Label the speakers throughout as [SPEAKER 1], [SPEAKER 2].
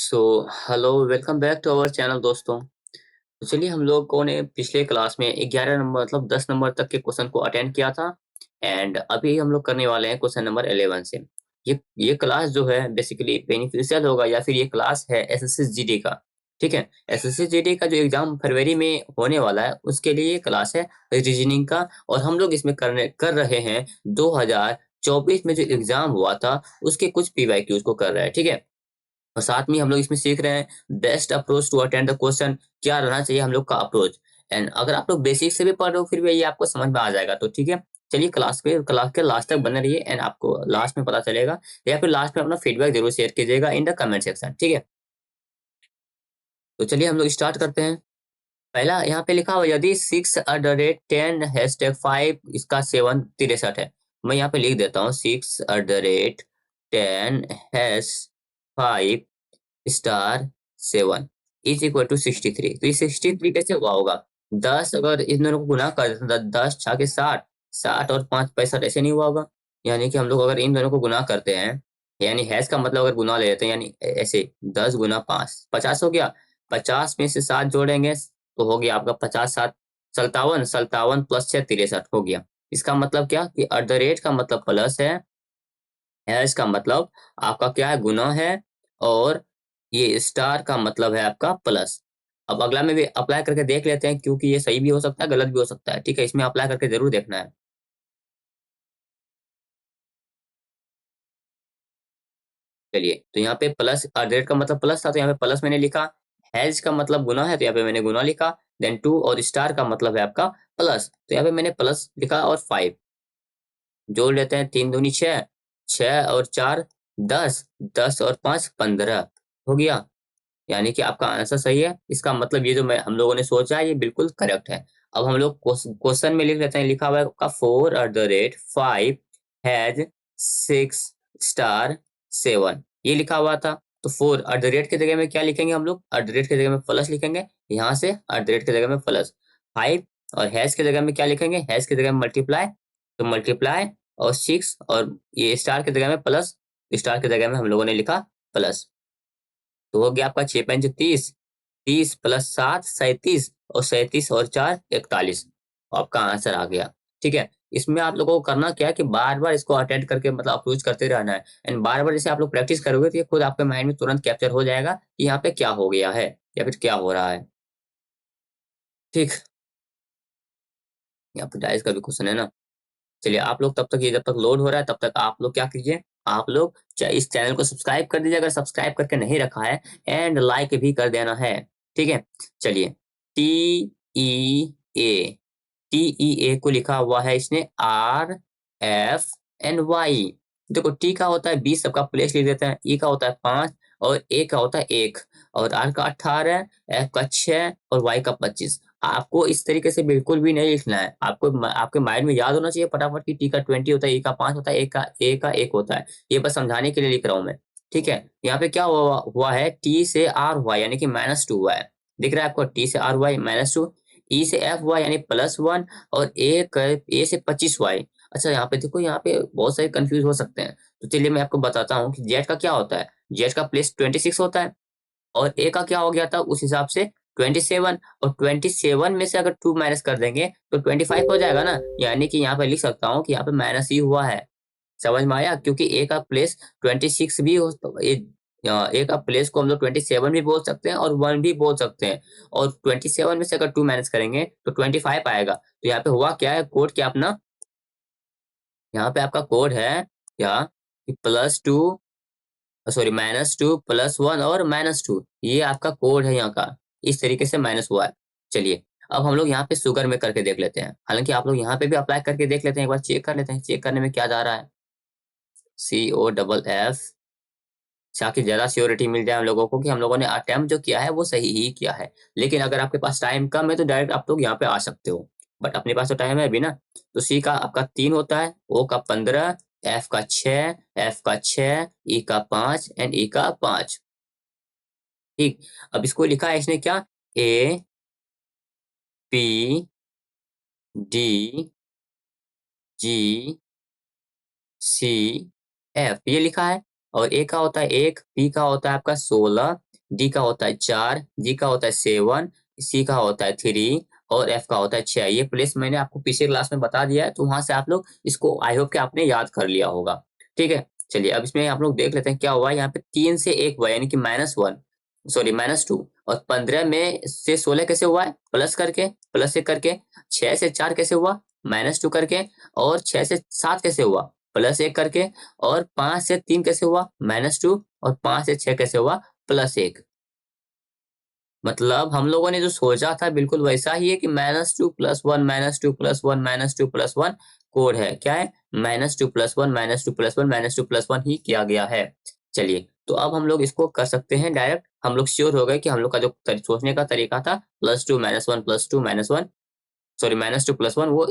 [SPEAKER 1] So hello welcome back to our channel दोस्तों। तो चलिए हम लोगों ने पिछले क्लास में 11 नंबर मतलब 10 नंबर तक के क्वेश्चन को अटेंड किया था। एंड अभी हम लोग करने वाले हैं क्वेश्चन नंबर 11 से। ये क्लास जो है बेसिकली बेनिफिशियल होगा या फिर ये क्लास है एसएससी जीडी का। ठीक है, एसएससी जीडी का जो एग्जाम फरवरी में होने वाला है उसके लिए ये क्लास है रीजनिंग का। और हम लोग इसमें कर रहे हैं 2024 में जो एग्जाम हुआ था उसके कुछ पीवाईक्यूज को कर रहे हैं। ठीक है, और साथ में हम लोग इसमें सीख रहे हैं best approach to attend the question, क्या रहना चाहिए हम लोग का अप्रोच। एंड अगर आप लोग बेसिक से भी पढ़ रहे हो फिर भी ये आपको समझ में आ जाएगा। तो ठीक है, चलिए क्लास के लास्ट तक बने रहिए एंड आपको लास्ट में पता चलेगा। या फिर लास्ट में अपना फीडबैक जरूर शेयर कीजिएगा इन द कमेंट सेक्शन। ठीक है, तो चलिए हम लोग स्टार्ट करते हैं। पहला यहाँ पे लिखा हुआ यदि 6 @ 10 #5 इसका 7 63 है। मैं यहाँ पे लिख देता हूँ 6 @ 10 #5 स्टार 7 इज इक्वल टू 63। तो ये 63 कैसे हुआ होगा? 10 अगर इन दोनों को गुना कर देते हैं 10 छा के 60, 60 और 5 65 ऐसे नहीं हुआ होगा। यानी कि हम लोग अगर इन दोनों को गुना करते हैं, यानी हैश का मतलब अगर गुना ले लेते हैं यानी ऐसे 10 गुना 5 50 हो गया। 50 में से 7 जोड़ेंगे तो हो गया आपका 50 7 57, 57 प्लस 6 63 हो गया। इसका मतलब क्या कि एट द रेट का मतलब प्लस है इसका मतलब आपका क्या है, गुना है। और ये स्टार का मतलब है आपका प्लस। अब अगला में भी अप्लाई करके देख लेते हैं क्योंकि ये सही भी हो सकता है गलत भी हो सकता है। ठीक है, इसमें अप्लाई करके जरूर देखना है। चलिए, तो यहाँ पे प्लस रेट का मतलब प्लस था तो यहाँ पे प्लस मैंने लिखा। हैज का मतलब गुना है तो यहाँ पे मैंने गुना लिखा। देन टू और स्टार का मतलब है आपका प्लस, तो यहाँ पे मैंने प्लस लिखा। और 5 जोड़ लेते हैं, 3 दूनी 6, 6 और 4 10, 10 और 5 15 हो गया। यानी कि आपका आंसर सही है। इसका मतलब ये जो मैं हम लोगों ने सोचा है ये बिल्कुल करेक्ट है। अब हम लोग क्वेश्चन में लिख लेते हैं, लिखा हुआ है आपका 4 @ 5 हैज 6 * 7 ये लिखा हुआ था। तो 4 के जगह में क्या लिखेंगे हम लोग? एट द रेट के जगह में प्लस लिखेंगे। यहाँ से एट द रेट के जगह में प्लस 5। और हैश के जगह में क्या लिखेंगे? हैश के जगह में मल्टीप्लाई, तो मल्टीप्लाई और 6 और ये स्टार के जगह में प्लस, स्टार के जगह में हम लोगों ने लिखा प्लस। तो हो गया आपका 6 × 5 = 30, 30 प्लस 7 37 और 37 और 4 41। आपका आंसर आ गया। ठीक है, इसमें आप लोगों को करना क्या है कि बार बार इसको अटेंड करके मतलब अप्रोच करते रहना है। एंड बार बार जैसे आप लोग प्रैक्टिस करोगे तो ये खुद आपके माइंड में तुरंत कैप्चर हो जाएगा कि यहाँ पे क्या हो गया है या फिर क्या हो रहा है। ठीक, यहाँ पे डाइस का भी क्वेश्चन है ना। चलिए आप लोग तब तक, ये जब तक लोड हो रहा है तब तक आप लोग क्या कीजिए, आप लोग चाहे इस चैनल को सब्सक्राइब कर दीजिए अगर सब्सक्राइब करके नहीं रखा है। एंड लाइक भी कर देना है। ठीक है, चलिए। TEA, TEA को लिखा हुआ है इसने RFNY। देखो टी का होता है 20, सबका प्लेस लिख देते हैं। ई का होता है 5 और ए का होता है 1 और आर का 18, एफ का 6 और वाई का 25। आपको इस तरीके से बिल्कुल भी नहीं लिखना है। आपको आपके माइंड में याद होना चाहिए फटाफट कि टी का 20 होता है, ई का 5 होता है, ए का 1 होता है। ये बस समझाने के लिए लिख रहा हूं मैं। ठीक है, यहाँ पे क्या हुआ है, टी से आर वाई यानी कि -2 हुआ है। दिख रहा है आपको? टी से आर वाई -2, ई से एफ वाई यानी +1 और ए से 25 वाई। अच्छा यहाँ पे देखो, यहाँ पे बहुत सारे कंफ्यूज हो सकते हैं। तो चलिए मैं आपको बताता हूँ कि जेड का क्या होता है। जेड का प्लेस 26 होता है और ए का क्या हो गया था उस हिसाब से 27। और 27 में से अगर 2 माइनस कर देंगे तो 25 हो जाएगा ना। यानी कि यहाँ पे लिख सकता हूँ कि यहाँ पे माइनस ही हुआ है। समझ में आया? क्योंकि ए का प्लेस 26 भी हो तो ए का प्लेस को हम लोग 27 भी बोल सकते हैं और 1 भी बोल सकते हैं। और 27 में से अगर 2 माइनस करेंगे तो 25 आएगा। तो यहाँ पे हुआ क्या है, कोड क्या अपना, यहाँ पे आपका कोड है क्या कि +2, सॉरी -2 +1 और -2, ये आपका कोड है यहाँ का। इस तरीके से माइनस हुआ है। चलिए, अब हम लोग यहाँ पे शुगर में करके देख लेते हैं। हालांकि आप लोग यहाँ पे भी अप्लाई करके देख लेते हैं, एक बार चेक कर लेते हैं चेक करने में क्या जा रहा है। COFF, ताकि ज्यादा श्योरिटी मिल जाए हम लोगों को कि हम लोगों ने अटेम्प्ट जो किया है वो सही ही किया है। लेकिन अगर आपके पास टाइम कम है तो डायरेक्ट आप लोग यहाँ पे आ सकते हो। बट अपने पास तो टाइम है अभी ना। तो सी का आपका 3 होता है, ओ का 15, एफ का 6, ई का 5 एंड ई का 5। ठीक, अब इसको लिखा है इसने क्या, APDGCF ये लिखा है। और ए का होता है 1, पी का होता है आपका 16, डी का होता है 4, जी का होता है 7, सी का होता है 3 और एफ का होता है 6। ये प्लेस मैंने आपको पिछले क्लास में बता दिया है, तो वहां से आप लोग इसको आई होप कि आपने याद कर लिया होगा। ठीक है, चलिए अब इसमें आप लोग देख लेते हैं क्या हुआ। यहाँ पे 3 से 1 हुआ यानी कि -1, सॉरी -2। और 15 में से 16 कैसे हुआ है? प्लस करके, +1 करके। 6 से 4 कैसे हुआ? -2 करके। और 6 से 7 कैसे हुआ? +1 करके। और 5 से 3 कैसे हुआ? -2। और 5 से 6 कैसे हुआ? +1। मतलब हम लोगों ने जो सोचा था बिल्कुल वैसा ही है कि -2 + 1 -2 + 1 -2 + 1 कोड है। क्या है? -2 + 1 -2 + 1 -2 + 1 ही किया गया है। चलिए, तो अब हम लोग इसको कर सकते हैं डायरेक्ट। हम लोग श्योर हो गए कि हम लोग का जो सोचने का तरीका था +2 -1 +2 -1, सॉरी -2 + 1, वो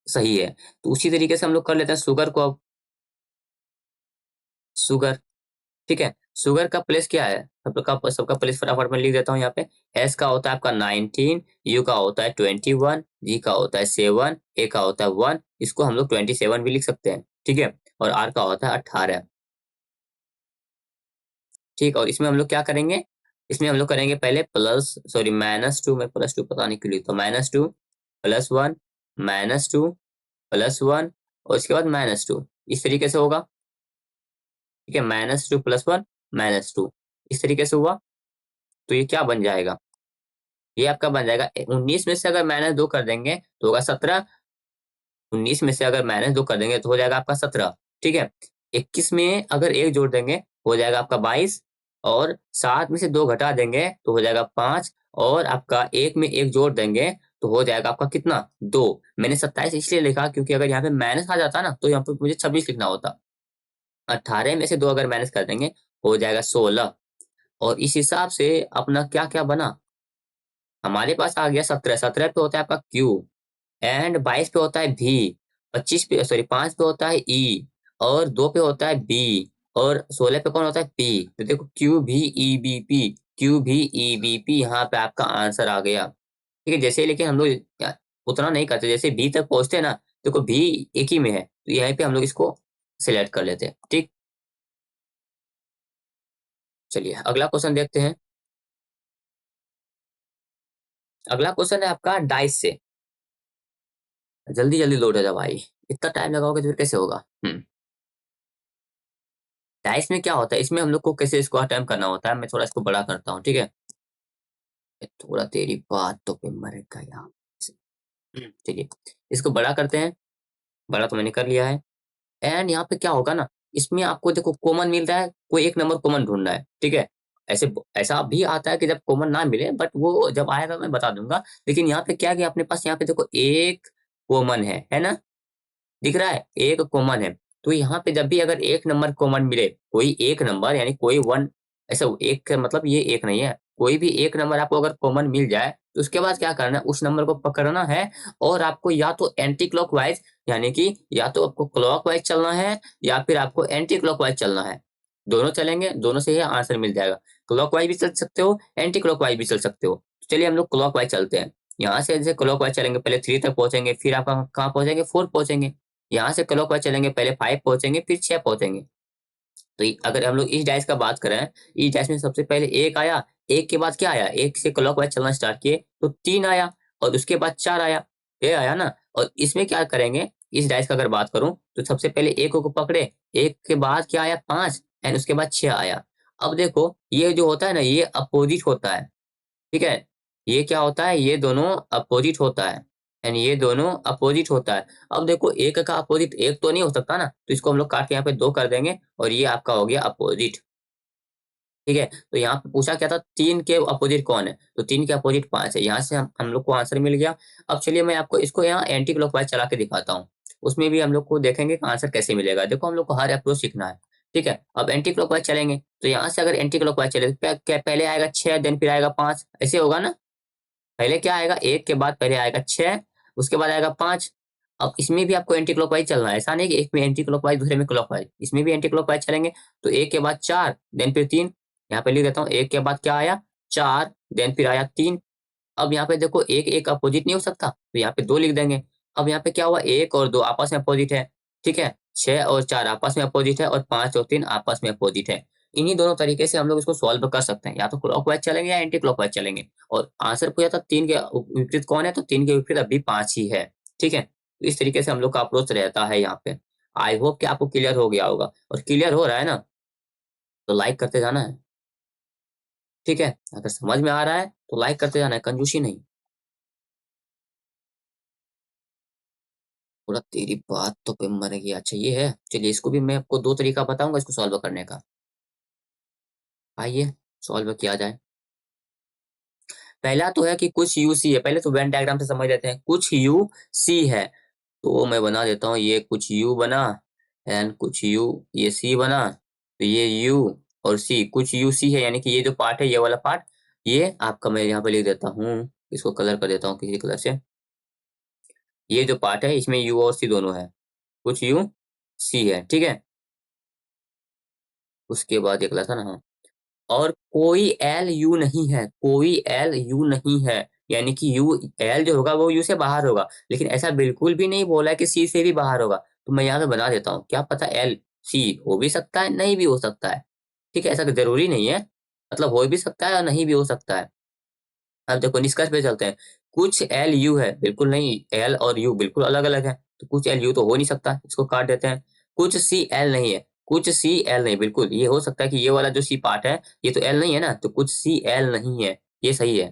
[SPEAKER 1] सही है। तो उसी तरीके से हम लोग कर लेते हैं शुगर को अब। शुगर, ठीक है। शुगर का प्लेस क्या है? सबका प्लेस फटाफट मैं लिख देता हूँ यहाँ पे। एस का होता है आपका 19, यू का होता है 21, जी का होता है 7, ए का होता है 1, इसको हम लोग 27 भी लिख सकते हैं। ठीक है, और आर का होता है 18। ठीक, और इसमें हम लोग क्या करेंगे? इसमें हम लोग करेंगे पहले प्लस, सॉरी -2, मैं +2 पता नहीं क्यों लिखता हूँ। -2 + 1 -2 + 1 और इसके बाद -2, इस तरीके से होगा। ठीक है, -2 + 1 -2, इस तरीके से हुआ। तो ये क्या बन जाएगा? ये आपका बन जाएगा 19 में से अगर -2 कर देंगे तो होगा 17। 19 में से अगर -2 कर देंगे तो हो जाएगा आपका 17। ठीक है, 21 में अगर 1 जोड़ देंगे हो जाएगा आपका 22। और 7 में से 2 घटा देंगे तो हो जाएगा 5। और आपका 1 में 1 जोड़ देंगे तो हो जाएगा आपका कितना? 2। मैंने 27 इसलिए लिखा क्योंकि अगर यहाँ पे माइनस आ जाता ना तो यहाँ पे मुझे 26 लिखना होता। 18 में से 2 अगर माइनस कर देंगे हो जाएगा 16। और इस हिसाब से अपना क्या क्या बना? हमारे पास आ गया 17। 17 पे होता है आपका क्यू, एंड 22 पे होता है भी, 25 पे, सॉरी 5 पे होता है ई, और 2 पे होता है बी, और 16 पे कौन होता है? पी। तो देखो क्यू भी ई बी पी, क्यू भी ई बी पी, यहाँ पे आपका आंसर आ गया। ठीक है, जैसे लेकिन हम लोग उतना नहीं करते, जैसे बी तक पहुंचते हैं ना, देखो भी एक ही में है तो यहीं पे हम लोग इसको सिलेक्ट कर लेते हैं। ठीक, चलिए अगला क्वेश्चन देखते हैं। अगला क्वेश्चन है आपका डाइस से। जल्दी जल्दी लोड हो जा भाई, इतना टाइम लगाओगे तो फिर कैसे होगा? डाइस में क्या होता है, इसमें हम लोग को कैसे इसको अटेम्प्ट करना होता है। मैं थोड़ा इसको बड़ा करता हूँ, ठीक है। थोड़ा तेरी बातों पे मर गया। चलिए, इसको बड़ा करते हैं। बड़ा तो मैंने कर लिया है। एंड यहाँ पे क्या होगा ना, इसमें आपको देखो कॉमन मिल रहा है, कोई एक नंबर कॉमन ढूंढना है। ठीक है, ऐसे ऐसा भी आता है कि जब कॉमन ना मिले, बट वो जब आएगा मैं बता दूंगा। लेकिन यहाँ पे क्या है कि अपने पास यहाँ पे देखो एक कॉमन है ना? दिख रहा है, एक कॉमन है। तो यहाँ पे जब भी अगर एक नंबर कॉमन मिले, कोई एक नंबर यानी कोई वन, ऐसा एक का मतलब ये एक नहीं है, कोई भी एक नंबर आपको अगर कॉमन मिल जाए तो उसके बाद क्या करना है, उस नंबर को पकड़ना है। और आपको या तो एंटी क्लॉकवाइज, यानी कि या तो आपको क्लॉकवाइज चलना है या फिर आपको एंटी क्लॉकवाइज चलना है। दोनों चलेंगे, दोनों से ही आंसर मिल जाएगा। क्लॉकवाइज भी चल सकते हो, एंटी क्लॉकवाइज भी चल सकते हो। तो चलिए हम लोग क्लॉकवाइज चलते हैं। यहाँ से जैसे क्लॉकवाइज चलेंगे, पहले 3 तक पहुंचेंगे, फिर आप कहाँ पहुंचेंगे? 4 पहुंचेंगे। यहाँ से क्लॉकवाइज चलेंगे, पहले 5 पहुंचेंगे, फिर 6 पहुंचेंगे। तो अगर हम लोग इस डाइस का बात करें, इस डाइस में सबसे पहले एक आया। एक के बाद क्या आया? एक से क्लॉकवाइज चलना स्टार्ट किए तो 3 आया, और उसके बाद 4 आया। ये आया ना? और इसमें क्या करेंगे, इस डाइस का अगर बात करूं तो सबसे पहले एक को पकड़े, एक के बाद क्या आया? 5, एंड उसके बाद 6 आया। अब देखो ये जो होता है ना, ये अपोजिट होता है। ठीक है, ये क्या होता है? ये दोनों अपोजिट होता है, यानी ये दोनों अपोजिट होता है। अब देखो एक का अपोजिट एक तो नहीं हो सकता ना, तो इसको हम लोग काट के यहाँ पे 2 कर देंगे और ये आपका हो गया अपोजिट। ठीक है, तो यहाँ पे पूछा क्या था? 3 के अपोजिट कौन है? तो 3 के अपोजिट 5 है। यहाँ से हम लोग को आंसर मिल गया। अब चलिए मैं आपको इसको यहाँ एंटी क्लॉकवाइज चला के दिखाता हूँ। उसमें भी हम लोग को देखेंगे कि आंसर कैसे मिलेगा। देखो हम लोग को हर अप्रोच सीखना है। ठीक है, अब एंटी क्लॉकवाइज चलेंगे तो यहाँ से अगर एंटी क्लॉकवाइज चले तो क्या पहले आएगा 6, देन फिर आएगा 5, ऐसे होगा ना? पहले क्या आएगा? एक के बाद पहले आएगा 6, उसके बाद आएगा 5। अब इसमें भी आपको एंटी क्लॉकवाइज चलना है। ऐसा नहीं कि एक में एंटी क्लॉकवाइज दूसरे में क्लॉकवाइज, इसमें भी एंटी क्लॉकवाइज चलेंगे। तो एक के बाद 4, देन फिर 3। यहाँ पे लिख देता हूँ, एक के बाद क्या आया? 4, देन फिर आया 3। अब यहाँ पे देखो एक एक अपोजिट नहीं हो सकता, तो यहाँ पे 2 लिख देंगे। अब यहाँ पे क्या हुआ? 1 और 2 आपस में अपोजिट है। ठीक है, 6 और 4 आपस में अपोजिट है और 5 और 3 आपस में अपोजिट है। इन्हीं दोनों तरीके से हम लोग इसको सॉल्व कर सकते हैं, या तो क्लॉकवाइज चलेंगे या एंटी क्लॉकवाइज चलेंगे। और आंसर पूछा था 3 के विपरीत कौन है, तो 3 के विपरीत अभी 5 ही है। ठीक है, तो इस तरीके से हम लोग का अप्रोच रहता है यहाँ पे। आई होप कि आपको क्लियर हो गया होगा, और क्लियर हो रहा है ना तो लाइक करते जाना है। ठीक है, अगर समझ में आ रहा है तो लाइक करते जाना है, कंजूसी नहीं। बोला तेरी बात तो पे मर गया। अच्छा ये है, चलिए इसको भी मैं आपको 2 तरीका बताऊंगा इसको सॉल्व करने का। आइए सॉल्व किया जाए। पहला तो है कि कुछ यू सी है, पहले तो वेन डायग्राम से समझ लेते हैं। कुछ यू सी है, तो मैं बना देता हूँ, ये कुछ यू बना एंड कुछ यू, ये सी बना, तो ये यू और सी, कुछ यू सी है, यानी कि ये जो पार्ट है, ये वाला पार्ट, ये आपका मैं यहाँ पे लिख देता हूँ, इसको कलर कर देता हूँ किसी कलर से। ये जो पार्ट है इसमें यू और सी दोनों है, कुछ यू सी है। ठीक है, उसके बाद एक था ना, हाँ, और कोई एल यू नहीं है, कोई एल यू नहीं है, यानी कि यू एल जो होगा वो यू से बाहर होगा, लेकिन ऐसा बिल्कुल भी नहीं बोला है कि सी से भी बाहर होगा। तो मैं यहाँ पे बना देता हूँ, क्या पता एल सी हो भी सकता है, नहीं भी हो सकता है। ठीक है, ऐसा जरूरी नहीं है, मतलब हो भी सकता है और नहीं भी हो सकता है। अब देखो निष्कर्ष पे चलते हैं। कुछ एल यू है, बिल्कुल नहीं, एल और यू बिल्कुल अलग अलग है, तो कुछ एल यू तो हो नहीं सकता, इसको काट देते हैं। कुछ सी एल नहीं है, कुछ सी एल नहीं, बिल्कुल ये हो सकता है कि ये वाला जो सी पार्ट है ये तो एल नहीं है ना, तो कुछ सी एल नहीं है, ये सही है।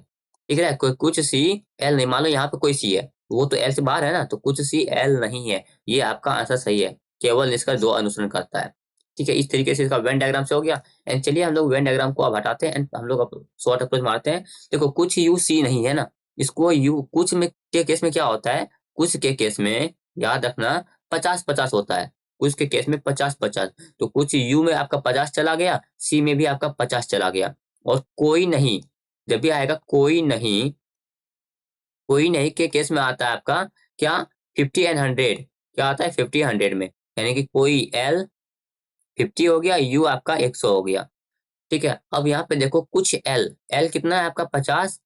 [SPEAKER 1] ठीक है, कुछ सी एल नहीं, मान लो यहाँ पे कोई सी है, वो तो एल से बाहर है ना, तो कुछ सी एल नहीं है, ये आपका आंसर सही है। केवल इसका दो अनुसरण करता है। ठीक है, इस तरीके से इसका वेन डायग्राम से हो गया। एंड चलिए हम लोग वेन डायग्राम को अब हटाते हैं एंड हम लोग अब शॉर्ट अप्रोच मारते हैं। देखो कुछ यू सी नहीं है ना, इसको यू कुछ में के केस में क्या होता है, कुछ के केस में याद रखना 50-50 होता है, कुछ के केस में 50-50, तो कुछ यू में आपका 50 चला गया, सी में भी आपका 50 चला गया। और कोई नहीं, जब भी आएगा कोई नहीं, कोई नहीं के केस में आता है आपका क्या, 50 एंड 100, क्या आता है 50-100 में, यानी कि कोई एल 50 हो गया, यू आपका 100 हो गया। ठीक है, अब यहाँ पे देखो कुछ एल, एल कितना है आपका 50,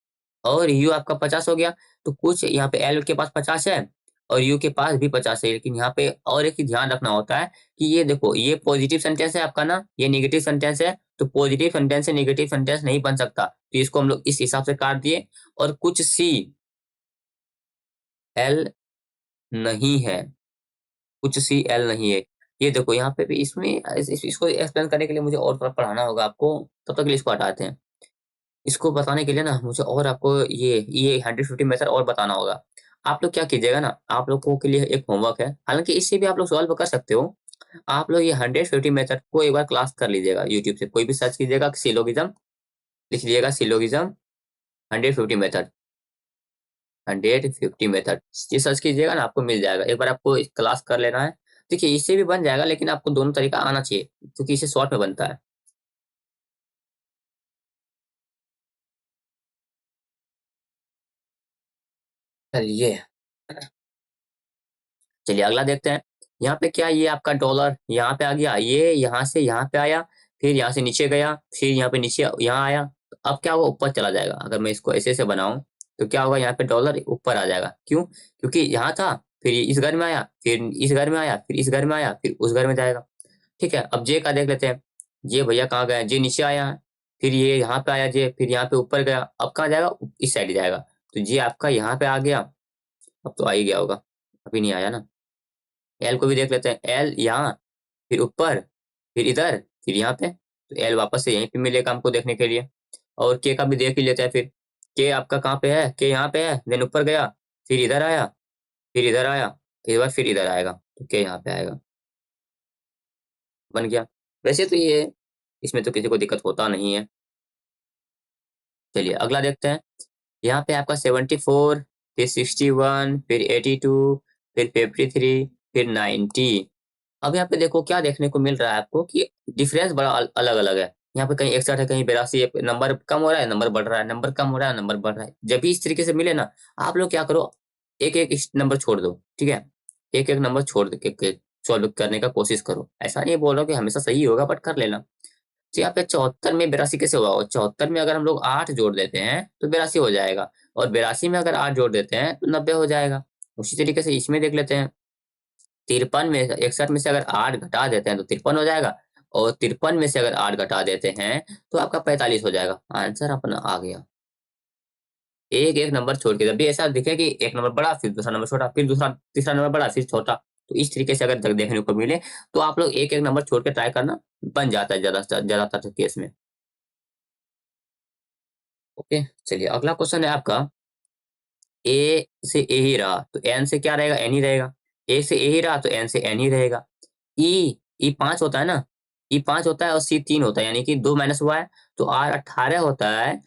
[SPEAKER 1] और यू आपका 50 हो गया, तो कुछ यहाँ पे एल के पास 50 है और यू के पास भी 50 है, लेकिन यहाँ पे और एक ही ध्यान रखना होता है कि ये देखो ये पॉजिटिव सेंटेंस है आपका ना, ये नेगेटिव सेंटेंस है, तो पॉजिटिव सेंटेंस से नेगेटिव सेंटेंस नहीं बन सकता, तो इसको हम लोग इस हिसाब से काट दिए। और कुछ सी एल नहीं है, कुछ सी एल नहीं है, ये देखो यहाँ पे भी इसमें इसको एक्सप्लेन करने के लिए मुझे और थोड़ा पढ़ाना होगा आपको, तब तक के लिए इसको हटाते हैं। इसको बताने के लिए ना मुझे और आपको ये 150 मेथड और बताना होगा। आप लोग क्या कीजिएगा ना, आप लोगों के लिए एक होमवर्क है, हालांकि इससे भी आप लोग सॉल्व कर सकते हो। आप लोग ये 150 मेथड को एक बार क्लास कर लीजिएगा, यूट्यूब से कोई भी सर्च कीजिएगा, सिलोगिज्म लिख लीजिएगा, सिलोगिज्म 150 मेथड, 150 मेथड, ये सर्च कीजिएगा ना आपको मिल जाएगा, एक बार आपको क्लास कर लेना है। देखिए इससे भी बन जाएगा, लेकिन आपको दोनों तरीका आना चाहिए, क्योंकि इसे शॉर्ट में बनता है। चलिए, चलिए अगला देखते हैं। यहाँ पे क्या, ये आपका डॉलर यहाँ पे आ गया, ये यहाँ से यहाँ पे आया, फिर यहाँ से नीचे गया, फिर यहाँ पे नीचे यहाँ आया, तो अब क्या होगा, ऊपर चला जाएगा। अगर मैं इसको ऐसे से बनाऊं तो क्या होगा, यहाँ पे डॉलर ऊपर आ जाएगा, क्यों, क्योंकि यहाँ था, फिर ये इस घर में आया, फिर इस घर में आया, फिर इस घर में आया, फिर उस घर में जाएगा। ठीक है, अब जे का देख लेते हैं। ये भैया कहाँ गया, जे नीचे आया है, फिर ये यहाँ पे आया जे, फिर यहाँ पे ऊपर गया, अब कहाँ जाएगा, इस साइड जाएगा, तो जे आपका यहाँ पे आ गया, अब तो आ ही गया होगा, अभी नहीं आया ना। एल को भी देख लेते हैं, एल यहाँ, फिर ऊपर, फिर इधर, फिर यहाँ पे, तो एल वापस से यहीं पे मिलेगा हमको देखने के लिए। और के का भी देख ही लेते हैं फिर, के आपका कहाँ पे है, के यहाँ पे है, देन ऊपर गया, फिर इधर आया, फिर इधर आया, फिर बार फिर इधर आएगा, तो के यहाँ पे आएगा, बन गया। वैसे तो ये इसमें तो किसी को दिक्कत होता नहीं है। चलिए अगला देखते हैं। यहाँ पे आपका 74, फिर 61, फिर 82, फिर 53, फिर 90। अब यहाँ पे देखो क्या देखने को मिल रहा है आपको कि डिफरेंस बड़ा अलग अलग है। यहाँ पे कहीं 61 है, कहीं 82 है, नंबर कम हो रहा है, नंबर बढ़ रहा है, नंबर कम हो रहा है, नंबर बढ़ रहा है। जब भी इस तरीके से मिले ना, आप लोग क्या करो, एक एक नंबर छोड़ दो। ठीक है, एक एक नंबर छोड़ के सॉल्व करने का कोशिश करो। ऐसा नहीं बोल रहा कि हमेशा सही होगा, बट कर लेना। तो यहाँ पे 74 में 82 कैसे होगा, 74 में अगर हम लोग 8 जोड़ देते हैं तो 82 हो जाएगा, और 82 में अगर 8 जोड़ देते हैं तो 90 हो जाएगा। उसी तरीके से इसमें देख लेते हैं। 53 में 61 में से अगर 8 घटा देते हैं तो 53 हो जाएगा, और 53 में से अगर 8 घटा देते हैं तो आपका 45 हो जाएगा। आंसर अपना आ गया। एक एक नंबर छोड़ के, जब भी ऐसा दिखे कि एक नंबर बड़ा फिर दूसरा नंबर छोटा फिर दूसरा तीसरा नंबर बड़ा फिर छोटा, तो इस तरीके से अगर देखने को मिले तो आप लोग एक एक नंबर छोड़ के ट्राई करना, बन जाता है ज्यादातर केस में। ओके, चलिए अगला क्वेश्चन है आपका। ए से ए ही रहा तो एन से क्या रहेगा, एन ही रहेगा। ए से ए ही रहा तो एन से एन ही रहेगा। ई 5 होता है ना, ई 5 होता है और सी 3 होता है, यानी कि 2 माइनस हुआ है तो आर 18 होता है।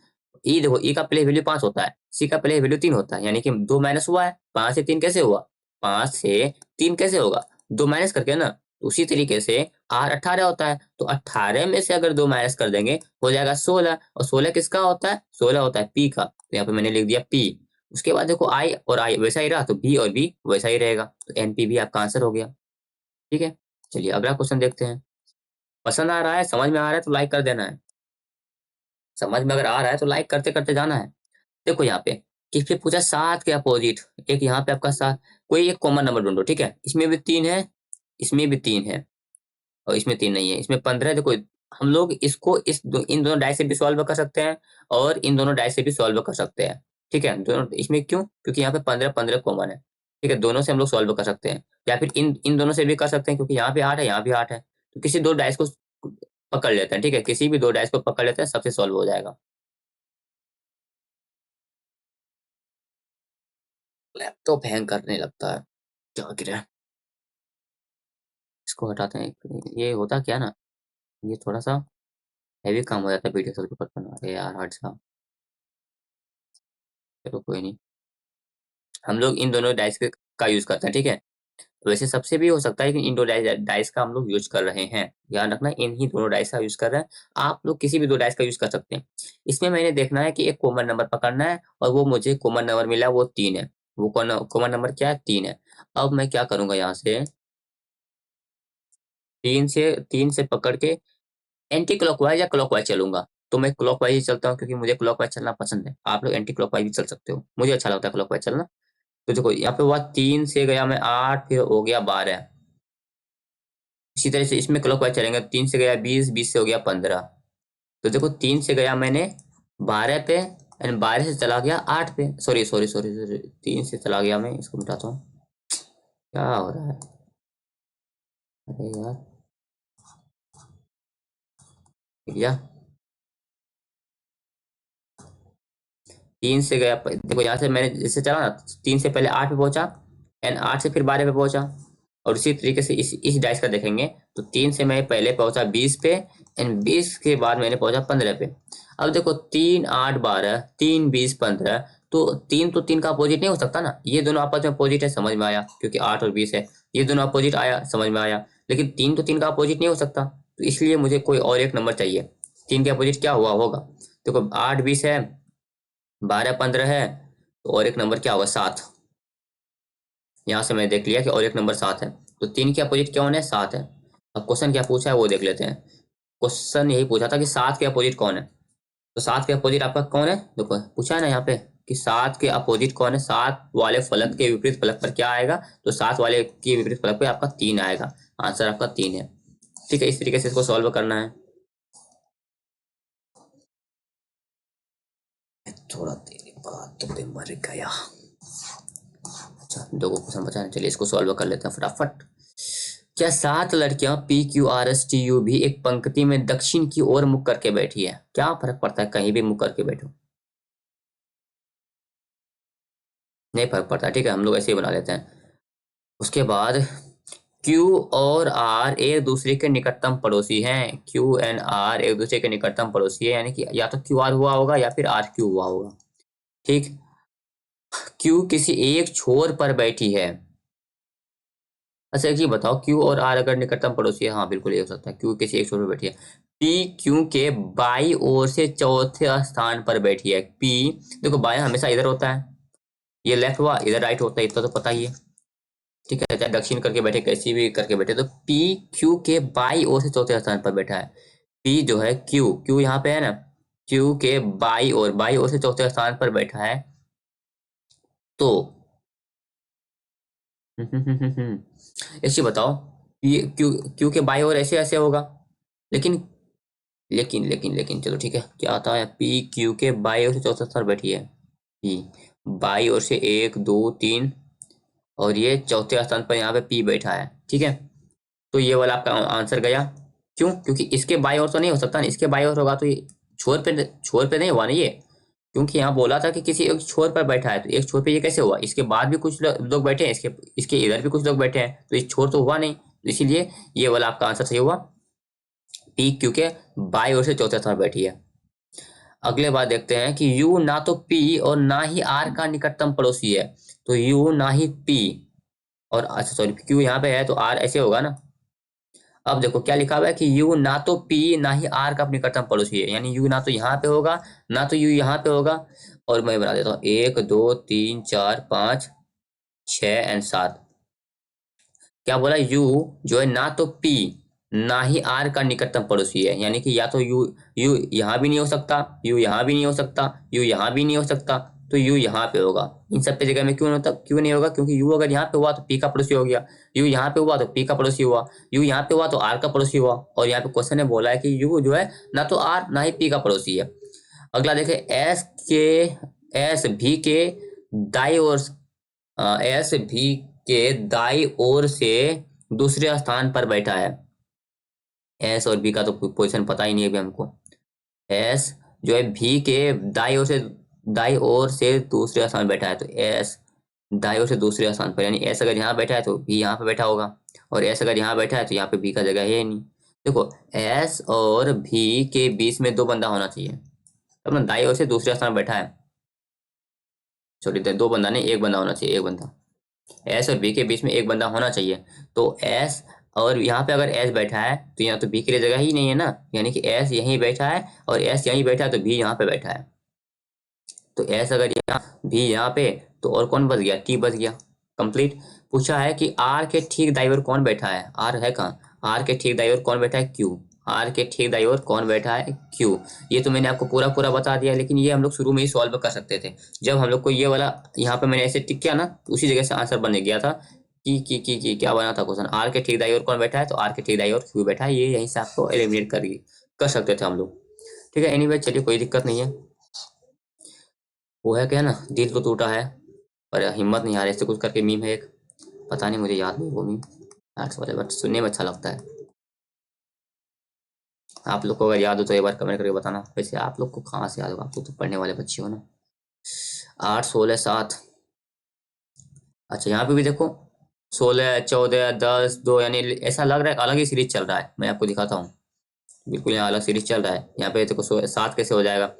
[SPEAKER 1] ई देखो, ई का प्लेस वैल्यू 5 होता है, सी का प्लेस वैल्यू 3 होता है, यानी कि 2 माइनस हुआ है। 5 से 3 कैसे हुआ, 5 से 3 कैसे होगा, 2 माइनस करके ना। तो उसी तरीके से आर 18 होता है, तो 18 में से अगर 2 माइनस कर देंगे हो जाएगा 16, और 16 किसका होता है, 16 होता है पी का, तो यहाँ पे मैंने लिख दिया पी। उसके बाद देखो आई और आई वैसा ही रहा तो बी और बी वैसा ही रहेगा, तो एनपी भी आपका आंसर हो गया। ठीक है, चलिए अगला क्वेश्चन देखते हैं। पसंद आ रहा है, समझ में आ रहा है तो लाइक कर देना है। समझ में अगर आ रहा है तो लाइक करते करते जाना है। देखो यहाँ पे कि फिर पूछा 7 के अपोजिट, एक यहाँ पे आपका 7, कोई एक कॉमन नंबर ढूंढो। ठीक है, इसमें भी 3 है, इसमें भी 3 है, और इसमें 3 नहीं है, इसमें 15 है। देखो हम लोग इसको इन दोनों डाई से भी सॉल्व कर सकते हैं और इन दोनों डाई से भी सॉल्व कर सकते हैं। ठीक है, दोनों इसमें क्यों, क्योंकि यहाँ पे 15 15 कॉमन है। ठीक है, दोनों से हम लोग सॉल्व कर सकते हैं, या फिर इन इन दोनों से भी कर सकते हैं, क्योंकि यहाँ पे 8 है, यहाँ भी 8 है। तो किसी दो डाइस को पकड़ लेते हैं। ठीक है, किसी भी दो डाइस को पकड़ लेते हैं, सबसे सॉल्व हो जाएगा। लैपटॉप हैंग करने लगता है, क्या गिरा, इसको हटाते हैं। ये होता क्या ना, ये थोड़ा सा हैवी काम हो जाता है वीडियो सबके ऊपर करना। अरे यार हट सा, चलो कोई नहीं, हम लोग इन दोनों डाइस का यूज करते हैं। ठीक है, वैसे सबसे भी हो सकता है कि इन दो डाइस का हम लोग यूज कर रहे हैं, ध्यान रखना इन ही दोनों डाइस का यूज कर रहे हैं। आप लोग किसी भी दो डाइस का यूज कर सकते हैं। इसमें मैंने देखना है कि एक कॉमन नंबर पकड़ना है, और वो मुझे कॉमन नंबर मिला, वो 3 है। वो कॉमन नंबर क्या है, 3 है। अब मैं क्या करूंगा, यहाँ से 3 से पकड़ के एंटी क्लॉकवाइज या क्लॉकवाइज चलूंगा। तो मैं क्लॉकवाइज ही चलता हूँ, क्योंकि मुझे क्लॉकवाइज चलना पसंद है। आप लोग एंटी क्लॉकवाइज भी चल सकते हो, मुझे अच्छा लगता है क्लॉकवाइज चलना। तो देखो यहाँ पे हुआ 3 से गया मैं 8, फिर हो गया 12। इसी तरह से इसमें क्लॉकवाइज चलेंगे, 3 से गया 20, 20 से हो गया 15। तो देखो 3 से गया मैंने 12 पे, एंड 12 से चला गया 8 पे। सॉरी सॉरी सॉरी सॉरी, 3 से चला गया, मैं इसको मिटाता हूँ, क्या हो रहा है, अरे यार, भैया 3 से गया, देखो यहाँ से मैंने जैसे चला ना, 3 से पहले 8 पे पहुंचा, एंड 8 से फिर 12 पे पहुंचा। और उसी तरीके से इस डाइस का देखेंगे, तो 3 से मैं पहले पहुंचा 20 पे, एंड 20 के बाद मैंने पहुंचा 15 पे। अब देखो 3 8 12, 3 20 15, तो 3 का अपोजिट नहीं हो सकता ना, ये दोनों आपस में अपोजिट है, समझ में आया, क्योंकि 8 और 20 है, ये दोनों अपोजिट आया, समझ में आया। लेकिन 3 का अपोजिट नहीं हो सकता, तो इसलिए मुझे कोई और एक नंबर चाहिए। 3 के अपोजिट क्या हुआ होगा, देखो 8 20 है, 12 15 है, तो और एक नंबर क्या होगा, 7। यहाँ से मैंने देख लिया कि और एक नंबर 7 है, तो 3 के अपोजिट कौन है, 7 है। अब क्वेश्चन क्या पूछा है वो देख लेते हैं। क्वेश्चन यही पूछा था कि 7 के अपोजिट कौन है। तो 7 के अपोजिट आपका कौन है, देखो पूछा है ना यहाँ पे कि 7 के अपोजिट कौन है। 7 वाले फलक के विपरीत फलक पर क्या आएगा, तो 7 वाले के विपरीत फलक पे आपका 3 आएगा। आंसर आपका 3 है। ठीक है, इस तरीके से इसको सॉल्व करना है। थोड़ा देर बाद तो पे मर गया। अच्छा, दो क्वेश्चन बचा है, चलिए इसको सॉल्व कर लेते हैं फटाफट। क्या 7 लड़कियां P Q R S T U भी एक पंक्ति में दक्षिण की ओर मुख करके बैठी है, क्या फर्क पड़ता है कहीं भी मुख करके बैठो, नहीं फर्क पड़ता। ठीक है, हम लोग ऐसे ही बना लेते हैं। उसके बाद क्यू और आर एक दूसरे के निकटतम पड़ोसी हैं। क्यू एंड आर एक दूसरे के निकटतम पड़ोसी है, यानी कि या तो क्यू आर हुआ होगा या फिर आर क्यू हुआ होगा। ठीक, क्यू किसी एक छोर पर बैठी है। अच्छा एक ही बताओ, क्यू और आर अगर निकटतम पड़ोसी है, हाँ बिल्कुल ये हो सकता है, क्यू किसी एक छोर पर बैठी है। पी क्यू के बाई ओर से चौथे स्थान पर बैठी है। पी देखो बायां हमेशा इधर होता है, ये लेफ्ट हुआ, इधर राइट होता है, इतना तो पता ही है। ठीक है, चाहे दक्षिण करके बैठे कैसी भी करके बैठे, तो पी क्यू के बाई ओर से चौथे स्थान पर बैठा है। पी जो है, क्यू क्यू यहाँ पे है ना, क्यू के बाई ओर से चौथे स्थान पर बैठा है। तो एक चीज बताओ, ये क्यू क्यू के बाई और ऐसे ऐसे होगा, लेकिन लेकिन चलो ठीक है, क्या आता है, पी क्यू के बाई ओर से चौथा स्थान बैठी है, पी बाई ओर से 1 2 3, और ये चौथे स्थान पर यहाँ पे पी बैठा है, ठीक है। तो ये वाला आपका आंसर गया। क्यों? क्योंकि इसके बाई ओर तो नहीं हो सकता ना, इसके बाई ओर होगा तो ये छोर पे नहीं हुआ ना ये, क्योंकि यहाँ बोला था कि किसी एक छोर पर बैठा है, तो एक छोर पे ये कैसे हुआ, इसके बाद भी कुछ लोग बैठे हैं, इसके इसके इधर भी कुछ लोग बैठे हैं, तो इस छोर तो हुआ नहीं, तो इसीलिए ये वाला आपका आंसर सही हुआ, पी क्यू के बाई ओर से चौथे स्थान पर बैठी है। अगले बात देखते हैं कि यू ना तो पी और ना ही आर का निकटतम पड़ोसी है, तो यू ना ही पी और, अच्छा सॉरी, क्यू यहाँ पे है तो आर ऐसे होगा ना। अब देखो क्या लिखा हुआ है कि यू ना तो पी ना ही आर का निकटतम पड़ोसी है, यानी यू ना तो यहाँ पे होगा ना तो यू यहाँ पे होगा। और मैं बना देता हूँ 1 2 3 4 5 6 एंड 7। क्या बोला, यू जो है ना तो पी ना ही आर का निकटतम पड़ोसी है, यानी कि या तो यू यू यहाँ भी नहीं हो सकता, यू यहाँ भी नहीं हो सकता, यू यहाँ भी नहीं हो सकता, तो यू यहाँ पे होगा। इन सब पे जगह में क्यों होता, क्यों नहीं होगा, क्योंकि यू अगर यहाँ पे हुआ तो पी का पड़ोसी हो गया, यू यहाँ पे हुआ तो पी का पड़ोसी हुआ, यू यहाँ पे हुआ तो आर का पड़ोसी हुआ, और यहाँ पे क्वेश्चन ने बोला है कि यू जो है ना तो आर ना ही पी का पड़ोसी है। अगला देखे, एस भी के दाई ओर, एस भी के दाई ओर से दूसरे स्थान पर बैठा है। एस और बी का तो पोजीशन पता ही नहीं है अभी हमको। एस जो है भी के दाई ओर से दूसरे स्थान बैठा है, तो एस दाई ओर से दूसरे स्थान पर, यानी एस अगर यहाँ बैठा है तो बी यहाँ पे बैठा होगा, और एस अगर यहाँ बैठा है तो यहाँ पे बी का जगह है ही नहीं। देखो, एस और भी के बीच में दो बंदा होना चाहिए, तब ना दाई ओर से दूसरे स्थान बैठा है, छोटी दो बंदा नहीं, एक बंदा होना चाहिए, एक बंदा। एस और बी के बीच में एक बंदा होना चाहिए, तो एस, और यहाँ पे अगर एस बैठा है तो यहाँ तो बी के लिए जगह ही नहीं है ना, यानी कि एस यहीं बैठा है और एस यहीं बैठा है, तो बी यहाँ पे बैठा है। तो एस अगर यहाँ, बी यहाँ पे, तो और कौन बच गया, टी बच गया। कंप्लीट। पूछा है कि आर के ठीक दाईं ओर कौन बैठा है, आर है कहाँ, आर के ठीक दाईं ओर कौन बैठा है, क्यू। आर के ठीक दाईं ओर कौन बैठा है, क्यू। ये तो मैंने आपको पूरा पूरा बता दिया, लेकिन ये हम लोग शुरू में ही सॉल्व कर सकते थे। जब हम लोग को ये वाला यहाँ पे मैंने ऐसे टिक किया ना, तो उसी जगह से आंसर बन गया था कि क्या बना था क्वेश्चन, आर के ठीक दाईं ओर कौन बैठा है, तो आर के ठीक दाईं ओर क्यू बैठा है, ये यहीं से आपको एलिमिनेट कर सकते थे हम लोग। ठीक है, एनीवे चलिए, कोई दिक्कत नहीं है। वो है क्या ना, दिल तो टूटा है पर हिम्मत नहीं आ रही, ऐसे कुछ करके मीम है एक, पता नहीं, मुझे याद नहीं वो मीम, आर्ट्स वाले, बट सुनने में अच्छा लगता है। आप लोग को अगर याद हो तो एक बार कमेंट करके बताना। वैसे आप लोग को कहाँ से याद होगा, आप लोग तो पढ़ने वाले बच्चे हो ना। 8 16 7, अच्छा यहाँ पे भी देखो, 16 14 10 2, यानी ऐसा लग रहा है अलग ही सीरीज चल रहा है। मैं आपको दिखाता हूँ, बिल्कुल यहाँ अलग सीरीज चल रहा है। यहाँ पे देखो 7 कैसे हो जाएगा,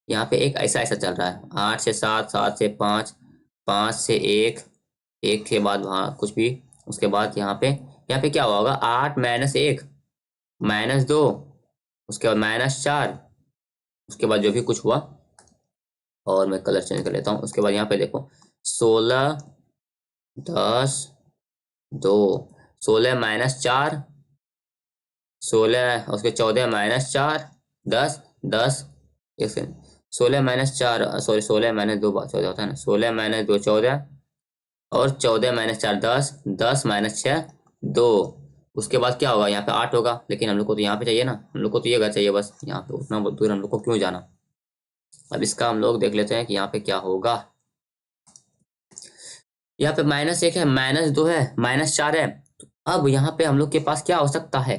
[SPEAKER 1] यहाँ पे एक ऐसा ऐसा चल रहा है, 8 से 7, 7 से 5, 5 से 1, 1 के बाद वहाँ कुछ भी, उसके बाद यहाँ पे क्या हुआ होगा, 8 - 1 -2, उसके बाद -4, उसके बाद जो भी कुछ हुआ, और मैं कलर चेंज कर लेता हूँ। उसके बाद यहाँ पे देखो 16 10 2, 16 - 4, 16, उसके 14 - 4 10 10, एक सेकंड, 16 - 4, सॉरी 16 - 2 14 होता है ना, 16 - 2 14, और 14 - 4 10, 10 - 6 2। उसके बाद क्या होगा, यहाँ पे 8 होगा, लेकिन हम लोग को तो यहाँ पे चाहिए ना, हम लोग को तो ये घर चाहिए बस, यहाँ पे उतना दूर हम लोग को क्यों जाना। अब इसका हम लोग देख लेते हैं कि यहाँ पे क्या होगा। यहाँ पे -1 है, -2 है, -4 है, तो अब यहाँ पे हम लोग के पास क्या हो सकता है,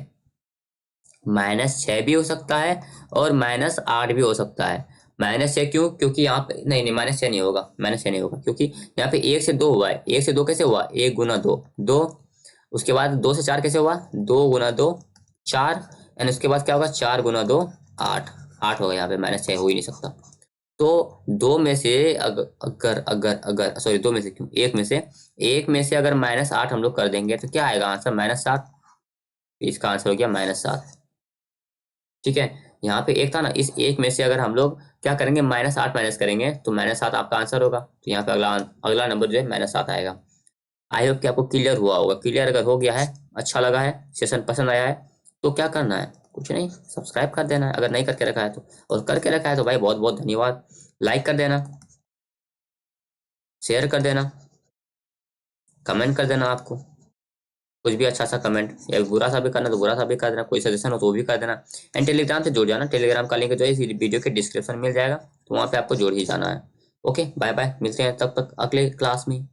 [SPEAKER 1] -6 भी हो सकता है और -8 भी हो सकता है। -6 क्यों, क्योंकि यहाँ पे नहीं नहीं, -6 नहीं होगा, -6 नहीं होगा, क्योंकि यहाँ पे 1 से 2 हुआ है, 1 से 2 कैसे हुआ, 1 × 2 2, उसके बाद 2 से 4 कैसे हुआ, 2 × 2 4, एंड उसके बाद क्या होगा, 4 × 2 8, 8 होगा, यहाँ पे -6 हो ही नहीं सकता। तो दो में से अगर अगर अगर अगर सॉरी, दो में से क्यों, एक में से अगर -8 हम लोग कर देंगे तो क्या आएगा आंसर, -7। इसका आंसर हो गया -7। ठीक है, यहाँ पे एक था ना, इस एक में से अगर हम लोग क्या करेंगे, -8 माइनस करेंगे तो -7 आपका आंसर होगा, तो यहाँ पे अगला अगला नंबर जो है -7 आएगा। आई होप कि आपको क्लियर हुआ होगा। क्लियर अगर हो गया है, अच्छा लगा है, सेशन पसंद आया है, तो क्या करना है, कुछ नहीं, सब्सक्राइब कर देना है अगर नहीं करके रखा है तो, और करके रखा है तो भाई बहुत बहुत धन्यवाद। लाइक कर देना, शेयर कर देना, कमेंट कर देना आपको कुछ भी अच्छा सा कमेंट, या बुरा सा भी करना तो बुरा सा भी कर देना, कोई सजेशन हो तो वो भी कर देना। एंड टेलीग्राम से जुड़ जाना, टेलीग्राम का लिंक जो है इस वीडियो के डिस्क्रिप्शन में मिल जाएगा, तो वहाँ पे आपको जुड़ ही जाना है। ओके बाय बाय, मिलते हैं तब तक अगले क्लास में।